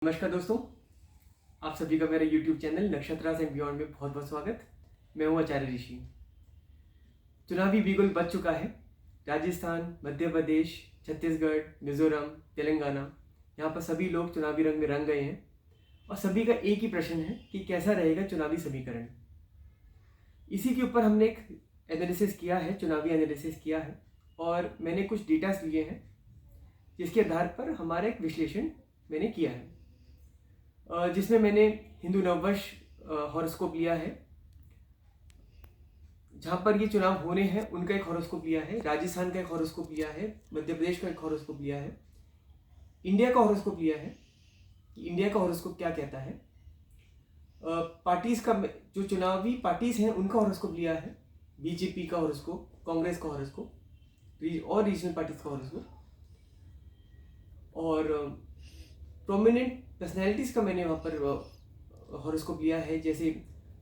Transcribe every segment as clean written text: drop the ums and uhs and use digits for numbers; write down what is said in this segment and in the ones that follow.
नमस्कार दोस्तों, आप सभी का मेरे YouTube channel nakshatras and beyond में बहुत बहुत स्वागत। मैं हूं आचार्य ऋषि। चुनावी बिगुल बज चुका है। राजस्थान, मध्य प्रदेश, छत्तीसगढ़, मिजोरम, तेलंगाना, यहाँ पर सभी लोग चुनावी रंग में रंग गए हैं और सभी का एक ही प्रश्न है कि कैसा रहेगा चुनावी समीकरण। इसी के ऊपर हमने एक एनालिसिस किया है, चुनावी एनालिसिस किया है और मैंने कुछ डेटास लिए हैं जिसके आधार पर हमारा एक विश्लेषण मैंने किया है, जिसमें मैंने हिंदू नववर्ष हॉरोस्कोप लिया है। जहाँ पर ये चुनाव होने हैं उनका एक हॉरोस्कोप लिया है, राजस्थान का एक हॉरोस्कोप लिया है, मध्य प्रदेश का एक हॉरोस्कोप लिया है, इंडिया का हॉरोस्कोप लिया है कि इंडिया का हॉरोस्कोप क्या कहता है। पार्टीज का जो चुनावी पार्टीज हैं उनका हॉरोस्कोप लिया है, बीजेपी का हॉरोस्कोप, कांग्रेस का हॉरोस्कोप और रीजनल पार्टीज का हॉरोस्कोप, और प्रोमिनेंट पर्सनैलिटीज़ का मैंने वहाँ पर हॉरोस्कोप लिया है, जैसे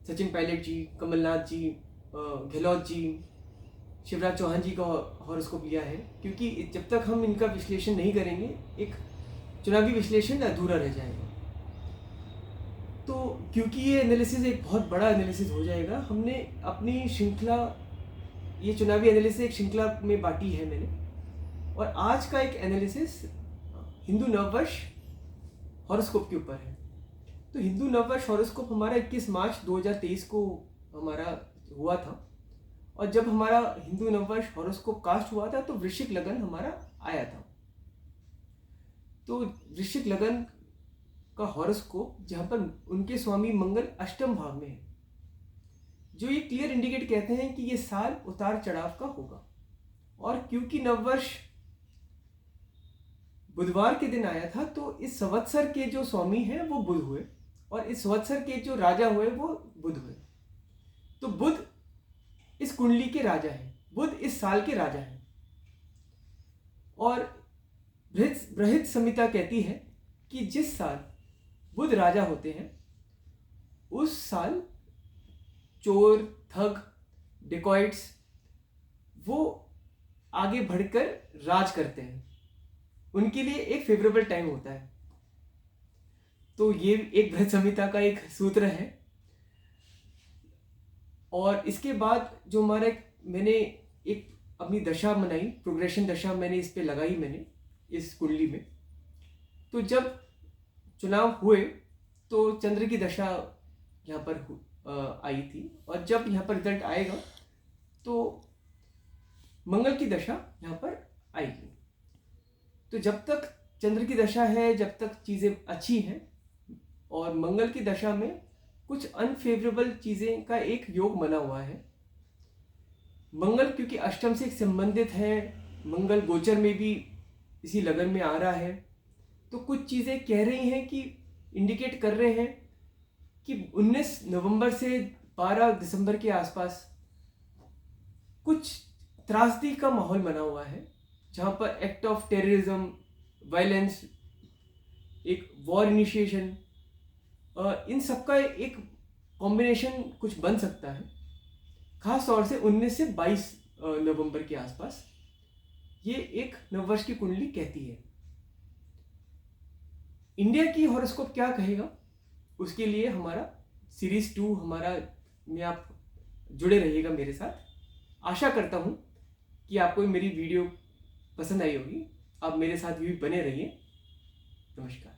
सचिन पायलट जी, कमलनाथ जी, गहलोत जी, शिवराज चौहान जी का हॉरोस्कोप लिया है। क्योंकि जब तक हम इनका विश्लेषण नहीं करेंगे एक चुनावी विश्लेषण अधूरा रह जाएगा। तो क्योंकि ये एनालिसिस एक बहुत बड़ा एनालिसिस हो जाएगा, हमने अपनी श्रृंखला, ये चुनावी एनालिसिस एक श्रृंखला में बांटी है मैंने, और आज का एक एनालिसिस हिंदू नववर्ष हॉरोस्कोप के ऊपर है। तो हिंदू नववर्ष हॉरोस्कोप हमारा 21 मार्च 2023 को हमारा हुआ था, और जब हमारा हिंदू नववर्ष हॉरोस्कोप कास्ट हुआ था तो वृश्चिक लगन हमारा आया था। तो वृश्चिक लगन का हॉरोस्कोप, जहाँ पर उनके स्वामी मंगल अष्टम भाव में है, जो ये क्लियर इंडिकेट कहते हैं कि ये साल उतार चढ़ाव का होगा। और क्योंकि नववर्ष बुधवार के दिन आया था तो इस संवत्सर के जो स्वामी हैं वो बुध हुए, और इस संवत्सर के जो राजा हुए वो बुध हुए। तो बुध इस कुंडली के राजा हैं, बुध इस साल के राजा हैं। और बृहद संहिता कहती है कि जिस साल बुध राजा होते हैं उस साल चोर, ठग, डिकॉइट्स वो आगे बढ़कर राज करते हैं, उनके लिए एक फेवरेबल टाइम होता है। तो ये एक बृहद संहिता का एक सूत्र है। और इसके बाद जो हमारा मैंने एक अपनी दशा बनाई, प्रोग्रेशन दशा मैंने इस पे लगाई, मैंने इस कुंडली में। तो जब चुनाव हुए तो चंद्र की दशा यहाँ पर आई थी, और जब यहाँ पर रिजल्ट आएगा तो मंगल की दशा यहाँ पर आएगी। तो जब तक चंद्र की दशा है, जब तक चीज़ें अच्छी हैं, और मंगल की दशा में कुछ अनफेवरेबल चीज़ें का एक योग बना हुआ है। मंगल क्योंकि अष्टम से संबंधित है, मंगल गोचर में भी इसी लगन में आ रहा है, तो कुछ चीज़ें कह रही हैं कि इंडिकेट कर रहे हैं कि 19 नवंबर से 12 दिसंबर के आसपास कुछ त्रासदी का माहौल बना हुआ है, जहाँ पर एक्ट ऑफ टेररिज्म, वायलेंस, एक वॉर इनिशिएशन, इन सब का एक कॉम्बिनेशन कुछ बन सकता है। खास तौर से 19 से 22 नवंबर के आसपास ये एक नववर्ष की कुंडली कहती है। इंडिया की हॉरोस्कोप क्या कहेगा, उसके लिए हमारा सीरीज 2 हमारा में आप जुड़े रहिएगा मेरे साथ। आशा करता हूँ कि आपको मेरी वीडियो पसंद आई होगी। आप मेरे साथ भी बने रहिए। नमस्कार।